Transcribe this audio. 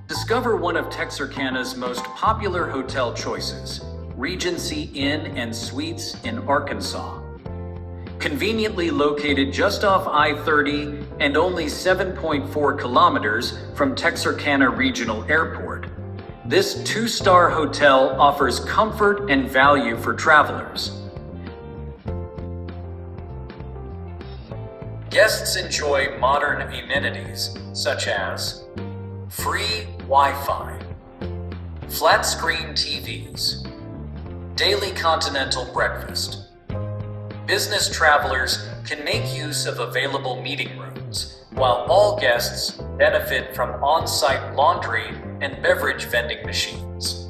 Discover one of Texarkana's most popular hotel choices, Regency Inn and Suites in Arkansas. Conveniently located just off I-30 and only 7.4 kilometers from Texarkana Regional Airport, this two-star hotel offers comfort and value for travelers. Guests enjoy modern amenities such as free Wi-Fi, flat-screen TVs, daily continental breakfast. Business travelers can make use of available meeting rooms, while all guests benefit from on-site laundry and beverage vending machines.